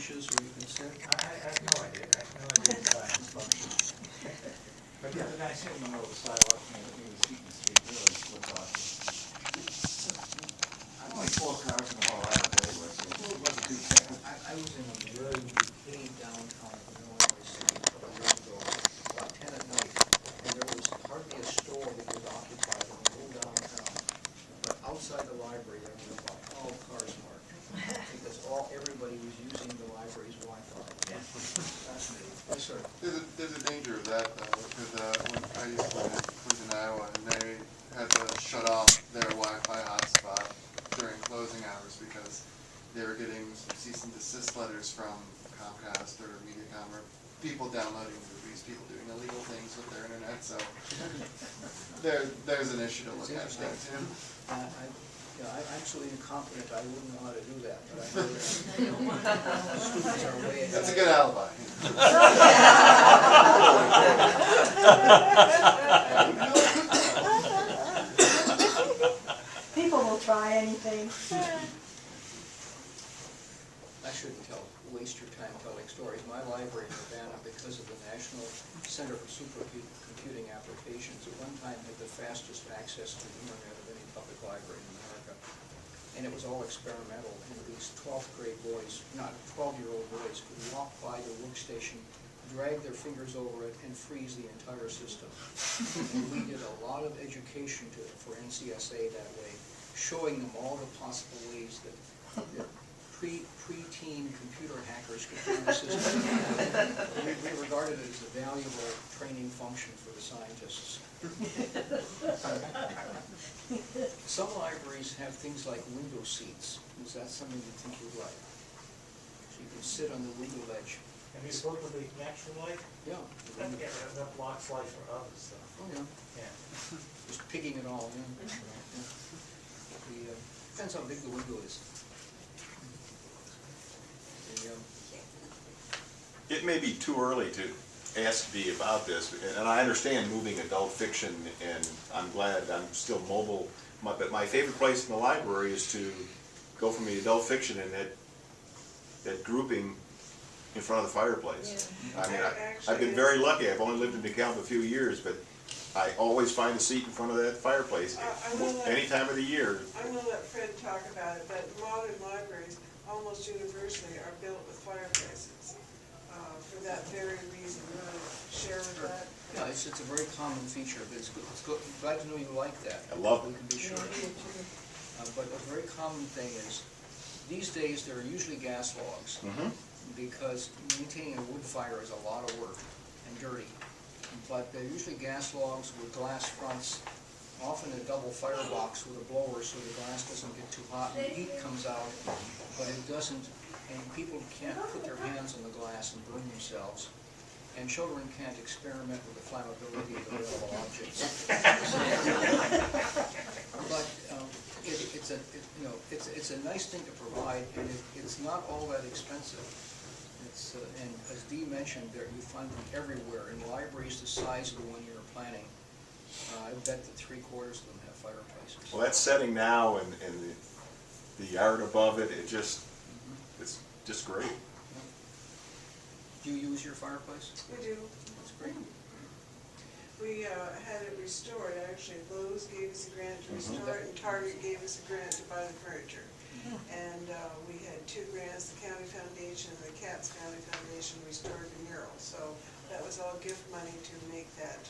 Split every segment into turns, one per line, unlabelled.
benches where you can sit?
I have no idea. I have no idea the size function. But yeah, the guy sitting in the middle of the sidewalk, maybe the seat in the street, really looks awesome. I'm only 4 cars in the whole island anyway, so it wasn't too bad.
I was in a very decayed downtown of Illinois City a couple of years ago, about 10 at night, and there was hardly a store that was occupied in the whole downtown. But outside the library, there were about 12 cars parked, because everybody was using the library's Wi-Fi. Fascinating. Yes, sir.
There's a danger of that though, because when I used to live in Iowa, and they had to shut off their Wi-Fi hotspot during closing hours because they were getting some cease and desist letters from Comcast or Mediacom or people downloading movies, people doing illegal things with their internet. So there's an issue to look at there too.
I'm absolutely incompetent. I wouldn't know how to do that, but I know that students are way ahead.
That's a good alibi.
People will try anything.
I shouldn't waste your time telling stories. My library in Urbana, because of the National Center for Supercomputing Applications, at one time had the fastest access to the internet of any public library in America. And it was all experimental, and these 12th grade boys, not 12-year-old boys, could walk by the workstation, drag their fingers over it, and freeze the entire system. And we did a lot of education for NCSA that way, showing them all the possible ways that pre-teen computer hackers could do the system. We regarded it as a valuable training function for the scientists. Some libraries have things like window seats. Is that something you think you'd like? So you can sit on the window ledge.
And you spoke with the natural light?
Yeah.
That blocks light for other stuff.
Oh, yeah.
Yeah.
Just pigging it all in. Depends how big the window is.
It may be too early to ask me about this, and I understand moving adult fiction, and I'm glad I'm still mobile, but my favorite place in the library is to go from the adult fiction and that grouping in front of the fireplace.
Yeah.
I mean, I've been very lucky. I've only lived in DeKalb a few years, but I always find a seat in front of that fireplace any time of the year.
I'm going to let Fred talk about it, but modern libraries almost universally are built with fireplaces for that very reason. You want to share with that?
Yeah, it's a very common feature, but it's good. I'm glad to know you like that.
I love it.
We can be sure. But a very common thing is, these days there are usually gas logs, because maintaining a wood fire is a lot of work and dirty. But they're usually gas logs with glass fronts, often a double firebox with a blower so the glass doesn't get too hot and the heat comes out, but it doesn't, and people can't put their hands on the glass and burn themselves. And children can't experiment with the flammability of available objects. But it's a nice thing to provide, and it's not all that expensive. And as Dee mentioned, you find them everywhere in libraries the size of the one you're planning. I bet that 3/4 of them have fireplaces.
Well, that setting now and the art above it, it's just great.
Do you use your fireplace?
We do.
That's great.
We had it restored, actually. Lowe's gave us a grant to restore it, and Target gave us a grant to buy the furniture. And we had 2 grants, the County Foundation and the Katz County Foundation restored the mural. So that was all gift money to make that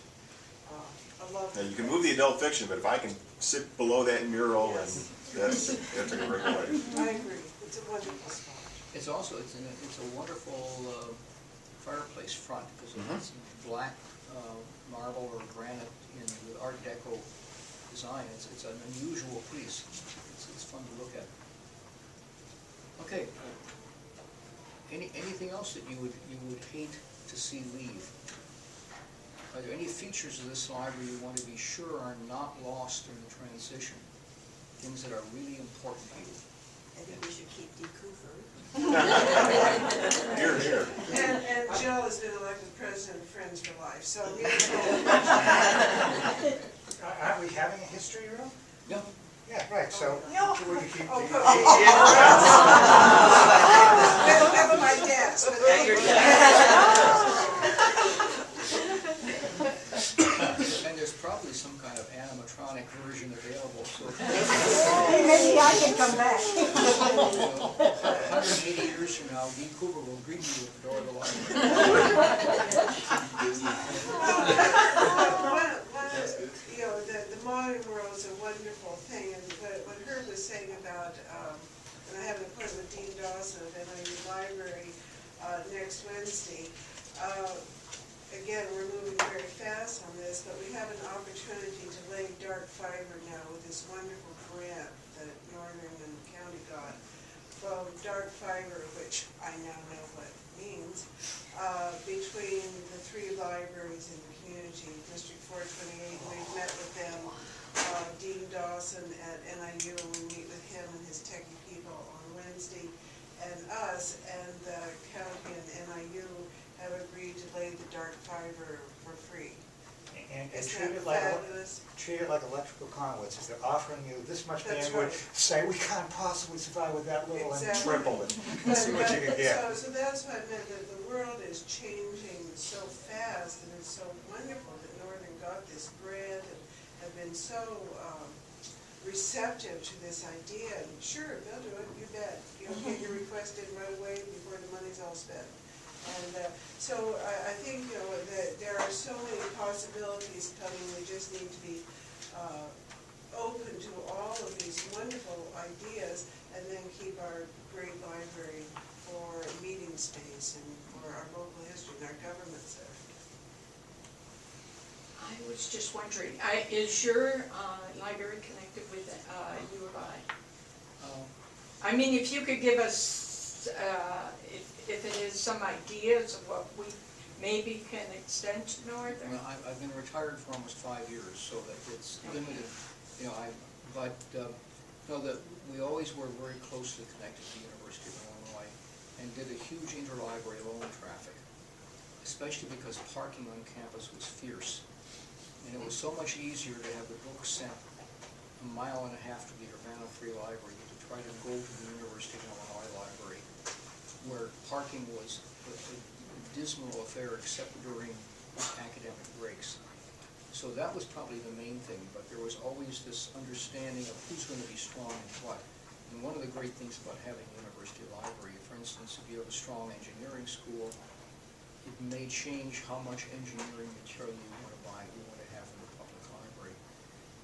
a lovely.
Now, you can move the adult fiction, but if I can sit below that mural,
Yes.
and that's a great way.
I agree. It's a wonderful spot.
It's also it's a wonderful fireplace front because it's black marble or granite with Art Deco design. It's an unusual piece. It's fun to look at. Okay. Anything else that you would hate to see leave? Are there any features of this library you want to be sure are not lost in the transition? Things that are really important to you?
I think we should keep Dee Cooper.
Here, here.
And Jill has been elected president of Friends for Life, so we
Aren't we having a history room?
Yeah.
Yeah, right, so.
No.
Would you keep
Oh,
the-
oh, oh. Never mind,
maybe I can come back.
180 years from now, Dean Cooper will greet you at the door of the library.
The modern world is a wonderful thing, and what Herb was saying about, and I have an appointment with Dean Dawson of NIU Library next Wednesday. Again, we're moving very fast on this, but we have an opportunity to lay dark fiber now with this wonderful grant that Northern and the county got from dark fiber, which I now know what it means, between the three libraries in the community, District 428. We've met with them, Dean Dawson at NIU, and we meet with him and his techie people on Wednesday, and us, and the county and NIU have agreed to lay the dark fiber for free.
And
Isn't
treat
that
it like,
fabulous?
treat it like electrical conduits, if they're offering you this much
That's
bandwidth,
right.
say, we can't possibly survive with that little, and
Exactly.
triple it, and see what you can get.
So that's what I meant, that the world is changing so fast, and it's so wonderful that Northern got this grant and have been so receptive to this idea. And sure, they'll do it, you bet. You'll get your request in right away before the money's all spent. And so I think, that there are so many possibilities coming. We just need to be open to all of these wonderful ideas, and then keep our great library for meeting space and for our local history and our government center.
I was just wondering, is your library connected with U of I? I mean, if you could give us, if it is some ideas of what we maybe can extend to Northern?
Well, I've been retired for almost 5 years, so that it's limited, that we always were very closely connected to the University of Illinois and did a huge interlibrary loan traffic, especially because parking on campus was fierce. And it was so much easier to have the books sent a mile and a half to the Urbana Free Library than to try to go to the University of Illinois Library, where parking was a dismal affair except during academic breaks. So that was probably the main thing, but there was always this understanding of who's going to be strong in what. And one of the great things about having a university library, for instance, if you have a strong engineering school, it may change how much engineering material you want to buy, you want to have in the public library.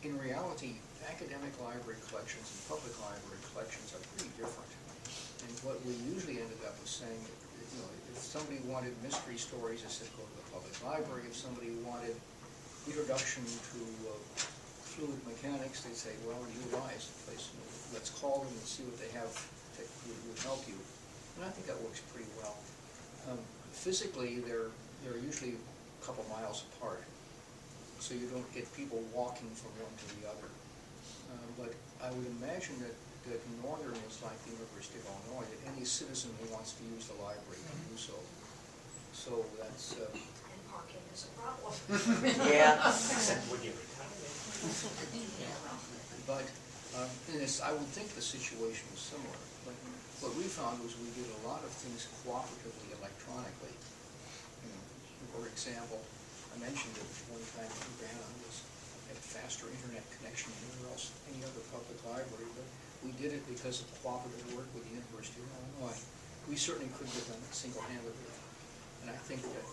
In reality, academic library collections and public library collections are pretty different. And what we usually ended up with saying, if somebody wanted mystery stories, they said go to the public library. If somebody wanted introduction to fluid mechanics, they'd say, well, U of I is the place. Let's call them and see what they have that would help you. And I think that works pretty well. Physically, they're usually a couple miles apart, so you don't get people walking from one to the other. But I would imagine that Northern is like the University of Illinois, that any citizen who wants to use the library can do so. So that's...
And parking is a problem.
Yeah, except when you're retired.
But I would think the situation was similar. But what we found was we did a lot of things cooperatively electronically. For example, I mentioned that one time in Urbana had faster internet connection than anywhere else, any other public library, but we did it because of cooperative work with the University of Illinois. We certainly couldn't have done it single-handedly. And I think that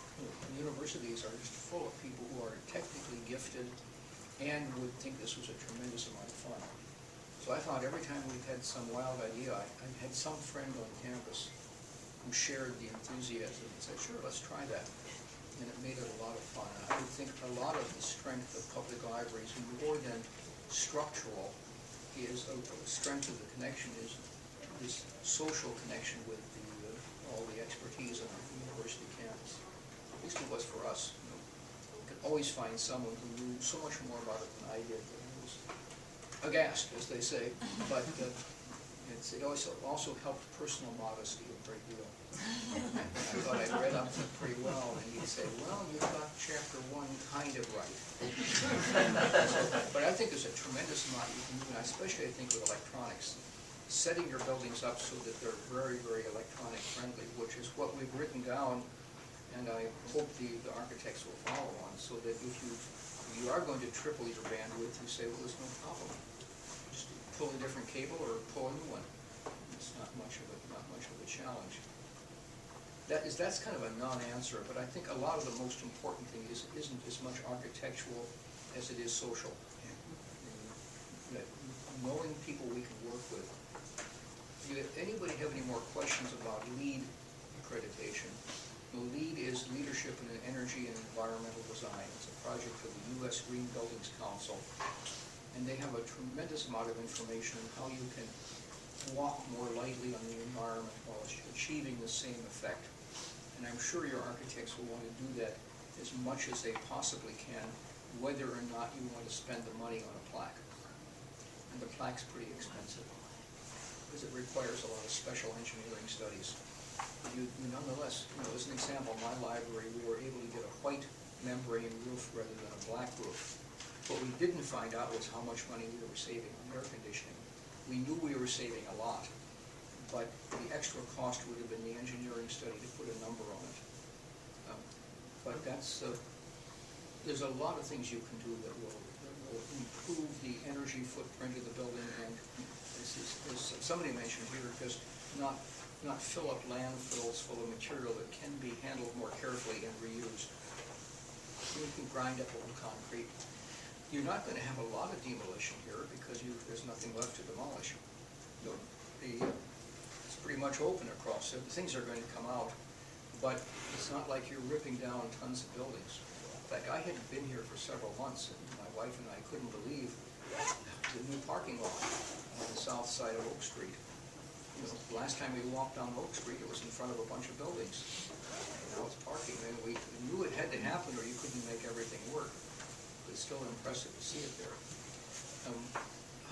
universities are just full of people who are technically gifted and would think this was a tremendous amount of fun. So I found every time we had some wild idea, I had some friend on campus who shared the enthusiasm and said, sure, let's try that. And it made it a lot of fun. And I would think a lot of the strength of public libraries, more than structural, is the strength of the connection is this social connection with all the expertise on the university campus. At least it was for us. You could always find someone who knew so much more about it than I did. But I was aghast, as they say. But it also helped personal modesty a great deal. I thought I'd read up pretty well, and he'd say, well, you got chapter 1 kind of right. But I think there's a tremendous amount you can do, and especially I think with electronics. Setting your buildings up so that they're very, very electronic friendly, which is what we've written down, and I hope the architects will follow on, so that if you are going to triple your bandwidth, you say, well, there's no problem. Just pull a different cable or pull a new one. It's not much of a challenge. That's kind of a non-answer, but I think a lot of the most important thing isn't as much architectural as it is social. That knowing people we can work with. Do anybody have any more questions about LEED accreditation? The LEED is Leadership in Energy and Environmental Design. It's a project for the U.S. Green Buildings Council. And they have a tremendous amount of information on how you can walk more lightly on the environment while achieving the same effect. And I'm sure your architects will want to do that as much as they possibly can, whether or not you want to spend the money on a plaque. And the plaque's pretty expensive, because it requires a lot of special engineering studies. But nonetheless, as an example, my library, we were able to get a white membrane roof rather than a black roof. What we didn't find out was how much money we were saving on air conditioning. We knew we were saving a lot, but the extra cost would have been the engineering study to put a number on it. But there's a lot of things you can do that will improve the energy footprint of the building, and as somebody mentioned here, just not fill up landfills full of material that can be handled more carefully and reused. You can grind up old concrete. You're not going to have a lot of demolition here because there's nothing left to demolish. It's pretty much open across it. Things are going to come out, but it's not like you're ripping down tons of buildings. In fact, I hadn't been here for several months, and my wife and I couldn't believe the new parking lot on the south side of Oak Street. The last time we walked down Oak Street, it was in front of a bunch of buildings. Now it's parking, and we knew it had to happen or you couldn't make everything work. But it's still impressive to see it there.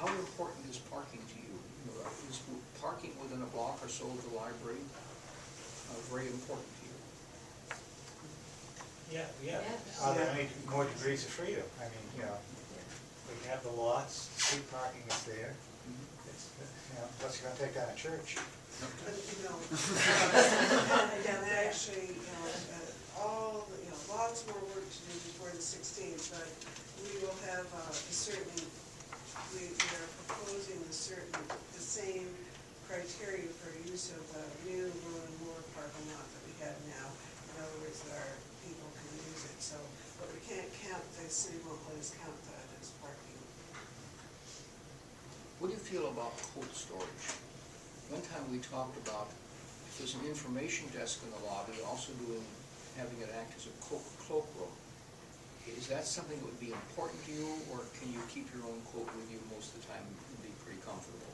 How important is parking to you? Is parking within a block or so of the library very important to you?
Yeah. Are there any more degrees of freedom? I mean, we have the lots, street parking is there. It's, what's it gonna take down a church?
And actually, lots more work to do before the 16th, but we will have we are proposing the same criteria for use of the new Roland Moore parking lot that we have now. In other words, that our people can use it. So, but we can't count, the city won't let us count that as parking.
What do you feel about cold storage? One time we talked about if there's an information desk in the lobby, also having it act as a cloakroom. Is that something that would be important to you, or can you keep your own coat with you most of the time and be pretty comfortable?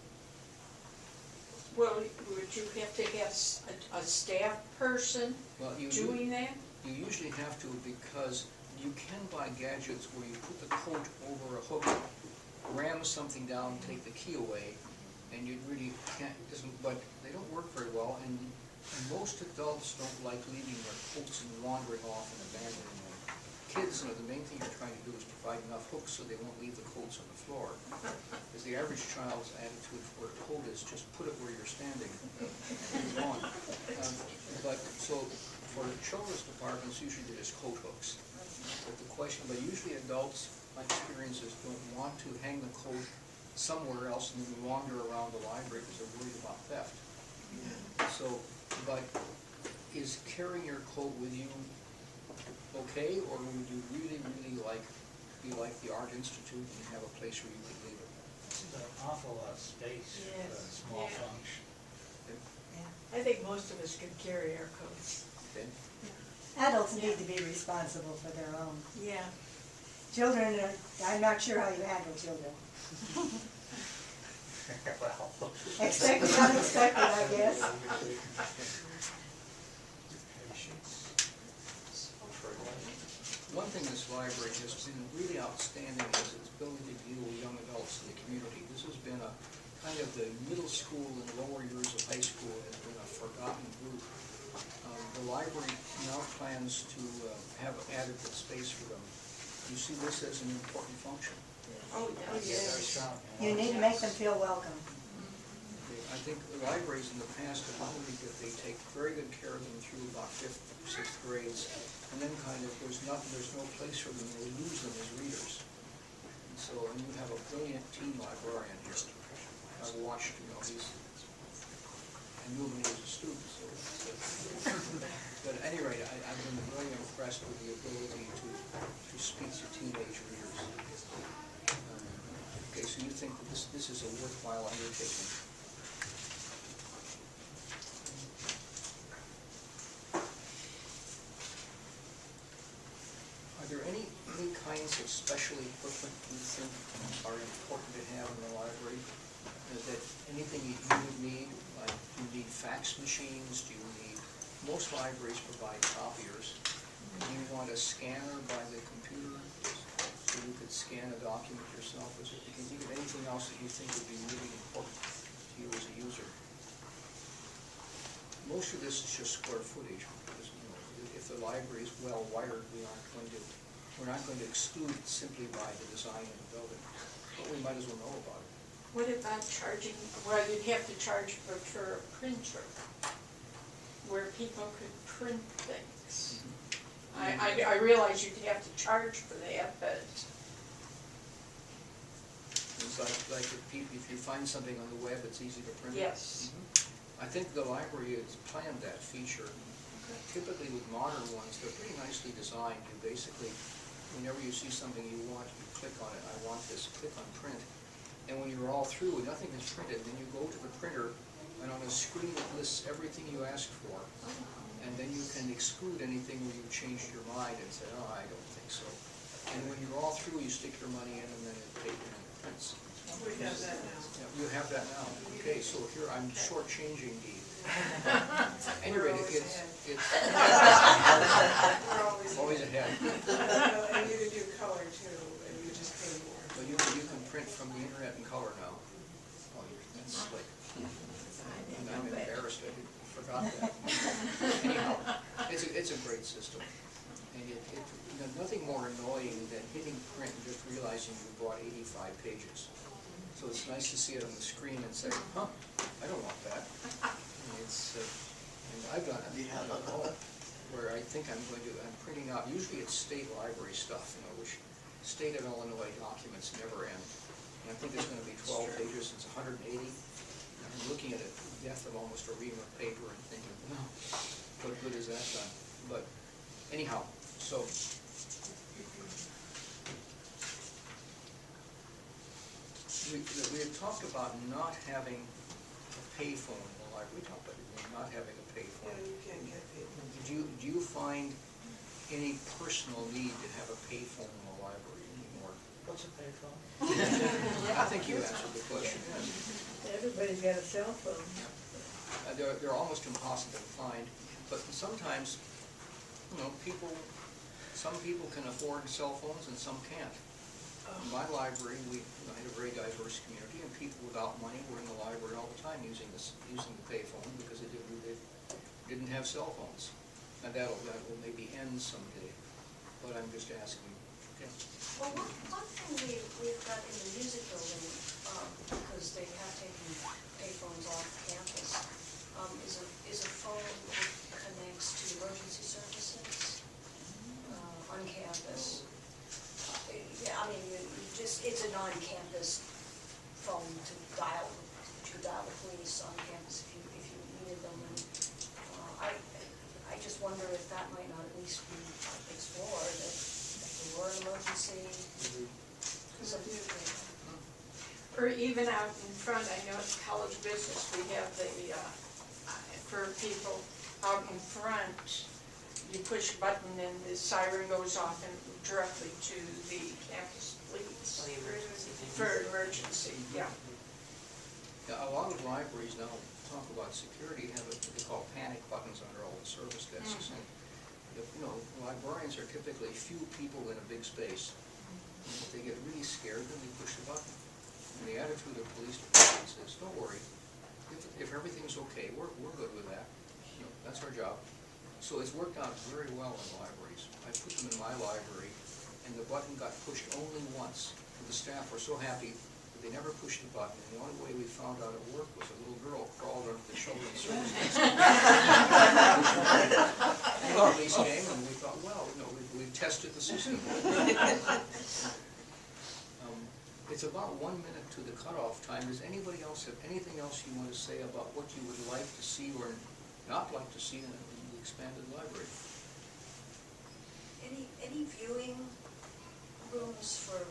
Well, would you have to have a staff person doing that?
You usually have to, because you can buy gadgets where you put the coat over a hook, ram something down, take the key away, and you really can't, but they don't work very well, and most adults don't like leaving their coats and wandering off and abandoning them. Kids, the main thing you're trying to do is provide enough hooks so they won't leave the coats on the floor. Because the average child's attitude for a coat is just put it where you're standing and move on. But so for children's departments, usually they're just coat hooks. But usually adults, my experience is, don't want to hang the coat somewhere else and then wander around the library because they're worried about theft. So, but is carrying your coat with you okay, or would you really, really be like the Art Institute and have a place where you could leave it?
This is an awful lot of space for a small function.
Yeah.
I think most of us could carry our coats.
Okay.
Adults need to be responsible for their own.
Yeah.
Children, I'm not sure how you handle children.
Well.
Expected, unexpected, I guess.
One thing this library has been really outstanding is its ability to deal with young adults in the community. This has been a kind of the middle school and lower years of high school has been a forgotten group. The library now plans to have adequate space for them. You see this as an important function.
Oh, yes.
You need to make them feel welcome.
I think the libraries in the past have noted that they take very good care of them through about 5th, 6th grades, and then kind of there's no place for them, they lose them as readers. And so, and you have a brilliant teen librarian here. I've watched, I knew him when he was a student, so. But at any rate, I've been really impressed with the ability to speak to teenage readers. Okay, so you think that this is a worthwhile undertaking? Are there any kinds of special equipment you think are important to have in the library? Is that anything you would need, like do you need fax machines? Do you need, most libraries provide copiers. Do you want a scanner by the computer so you could scan a document yourself? Is it, can you think of anything else that you think would be really important to you as a user? Most of this is just square footage because, if the library is well wired, we're not going to exclude it simply by the design of the building. But we might as well know about it.
What about charging, well, you'd have to charge for a printer, where people could print things. I realize you'd have to charge for that, but.
It's like if you find something on the web, it's easy to print.
Yes.
I think the library has planned that feature. Typically with modern ones, they're pretty nicely designed. You basically, whenever you see something you want, you click on it. I want this, click on print. And when you're all through, nothing is printed, then you go to the printer, and on a screen it lists everything you asked for. And then you can exclude anything where you changed your mind and said, oh, I don't think so. And when you're all through, you stick your money in and then it prints.
We have that now.
Yeah, you have that now. Okay, so here I'm shortchanging Dee. At any rate, it's
We're
always ahead.
And you can do color too, and you just pay more.
But you can print from the internet in color now. Oh, that's slick. I'm embarrassed, I forgot that. Anyhow, it's a great system. And nothing more annoying than hitting print and just realizing you brought 85 pages. So it's nice to see it on the screen and say, huh, I don't want that. And and I've done it. Where I think I'm printing out, usually it's state library stuff, which state of Illinois documents never end. And I think there's going to be 12 pages, it's 180. I'm looking at a depth of almost a ream of paper and thinking, well, what good is that done? But anyhow, so we had talked about not having a payphone in the library. We talked about not having a payphone.
Yeah, you can't get paid.
Do you find any personal need to have a payphone in the library anymore?
What's a payphone?
I think you answered the question, yes.
Everybody's got a cell phone.
They're almost impossible to find, but sometimes, some people can afford cell phones and some can't. In my library, we had a very diverse community, and people without money were in the library all the time using the payphone because they didn't have cell phones. And that will maybe end someday, but I'm just asking. Okay.
Well, one thing we've got in the music building, because they have taken payphones off campus, is a phone that connects to emergency services on campus. Yeah, I mean, it's a non-campus phone to dial the police on campus if you needed them. And I just wonder if that might not at least be explored, if there were an emergency.
Or even out in front, I know at College Business, we have for people out in front, you push a button and the siren goes off and directly to the campus police. For emergency, yeah.
Yeah, a lot of libraries now talk about security, have what they call panic buttons under all the service desks. And, librarians are typically few people in a big space. And if they get really scared, then they push the button. And the attitude of police departments is, don't worry, if everything's okay, we're good with that. That's our job. So it's worked out very well in libraries. I put them in my library, and the button got pushed only once. And the staff were so happy that they never pushed the button. And the only way we found out it worked was a little girl crawled under the children's service desk. And the police came, and we thought, well, we've tested the system. It's about 1 minute to the cutoff time. Does anybody else have anything else you want to say about what you would like to see or not like to see in the expanded library?
Any viewing rooms for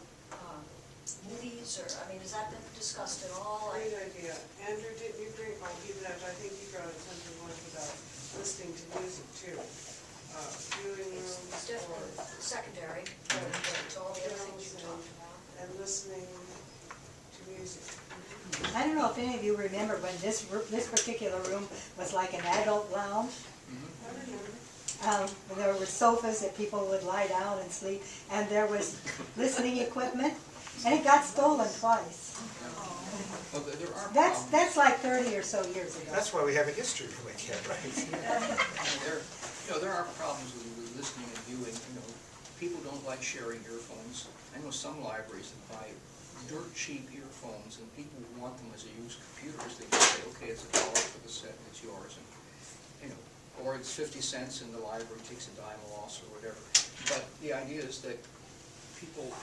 movies, or, I mean, has that been discussed at all?
Great idea. Andrew, didn't you bring, oh, I think you brought up something once about listening to music too. Viewing
It's
rooms
definitely
or
secondary to all the other things you talked about.
and listening to music.
I don't know if any of you remember when this particular room was like an adult lounge.
I remember.
There were sofas that people would lie down and sleep, and there was listening equipment, and it got stolen twice.
Well, there are problems.
That's like 30 or so years ago.
That's why we have a history with it, right?
There are problems with listening and viewing. People don't like sharing earphones. I know some libraries that buy dirt cheap earphones, and people want them as they use computers. They just say, okay, it's $1 for the set, and it's yours, and or it's 50 cents, and the library takes a dime loss or whatever. But the idea is that people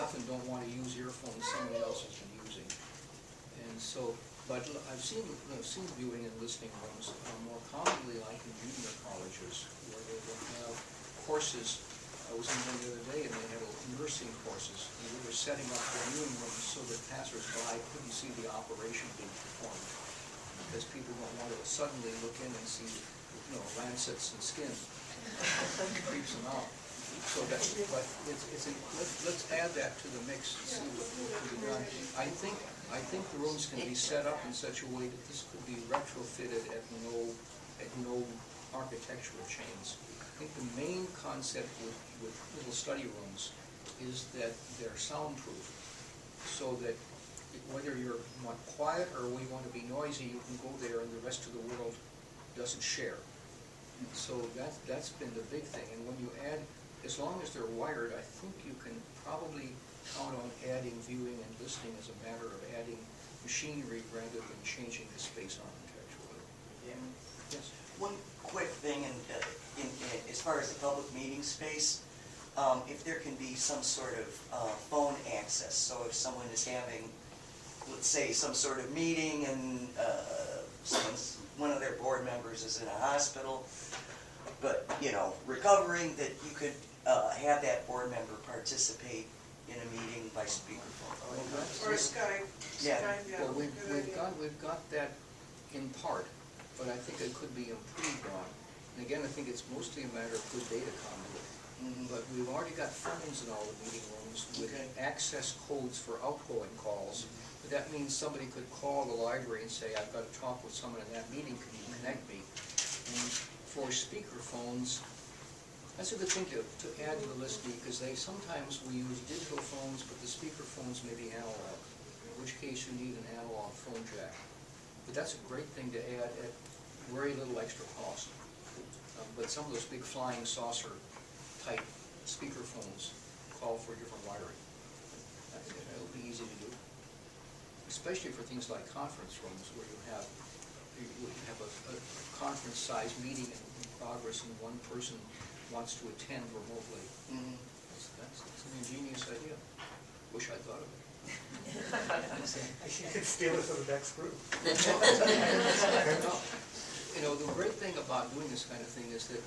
often don't want to use earphones somebody else has been using, and so. But I've seen viewing and listening rooms more commonly like in junior colleges, where they will have courses. I was in one the other day, and they had nursing courses, and we were setting up the viewing rooms so that passers-by couldn't see the operation being performed, because people don't want to suddenly look in and see, lancets and skin. It creeps them out. So but let's add that to the mix and see what can be done. I think the rooms can be set up in such a way that this could be retrofitted at no architectural change. I think the main concept with little study rooms is that they're soundproof, so that whether you want quiet or we want to be noisy, you can go there and the rest of the world doesn't share. So that's been the big thing. And when you add, as long as they're wired, I think you can probably count on adding viewing and listening as a matter of adding machinery rather than changing the space architecturally.
Yeah.
Yes.
One quick thing, as far as the public meeting space, if there can be some sort of phone access, so if someone is having, let's say, some sort of meeting and one of their board members is in a hospital, but, recovering, that you could have that board member participate in a meeting by speakerphone.
Or Skype.
Yeah.
Skype, yeah.
Well,
Good idea.
we've got that in part, but I think it could be improved on. And again, I think it's mostly a matter of good data conduit. But we've already got phones in all the meeting rooms with access codes for outgoing calls. But that means somebody could call the library and say, I've got to talk with someone in that meeting, can you connect me? And for speakerphones, that's a good thing to add to the list, because sometimes we use digital phones, but the speakerphones may be analog, in which case you need an analog phone jack. But that's a great thing to add at very little extra cost. But some of those big flying saucer type speakerphones call for different wiring. I think it'll be easy to do, especially for things like conference rooms where you have a conference-sized meeting in progress and one person wants to attend remotely. That's an ingenious idea. Wish I'd thought of it.
You could steal it for the next group.
The great thing about doing this kind of thing is that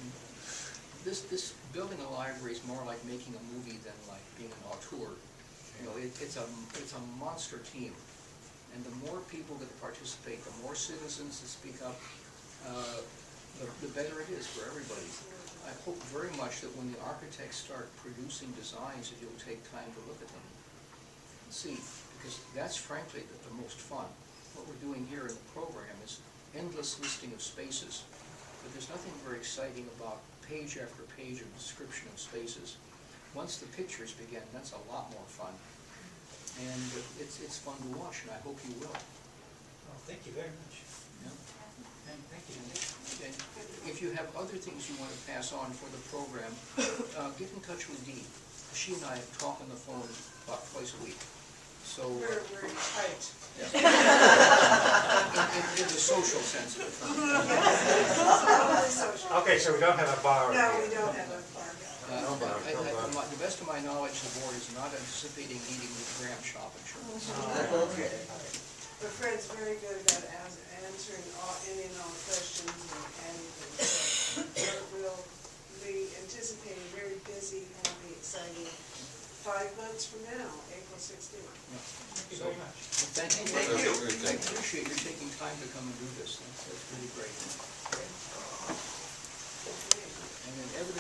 this building a library is more like making a movie than like being an auteur. It's a monster team, and the more people that participate, the more citizens that speak up, the better it is for everybody. I hope very much that when the architects start producing designs, that you'll take time to look at them and see, because that's frankly the most fun. What we're doing here in the program is endless listing of spaces, but there's nothing very exciting about page after page of description of spaces. Once the pictures begin, that's a lot more fun, and it's fun to watch, and I hope you will.
Well, thank you very much.
Yeah.
Thank you.
And if you have other things you want to pass on for the program, get in touch with Dee. She and I talk on the phone about twice a week. So
We're tight.
in the social sense of the term.
Totally social.
Okay, so we don't have a bar.
No, we don't have a bar.
The best of my knowledge, the board is not anticipating needing the Graham Shop insurance.
Okay.
But Fred's very good about answering any and all questions and anything. So we'll be anticipating a very busy, happy, exciting 5 months from now, April 16th.
So, thank you.
Thank you.
I appreciate you taking time to come and do this. That's really great.
Okay.
And then everything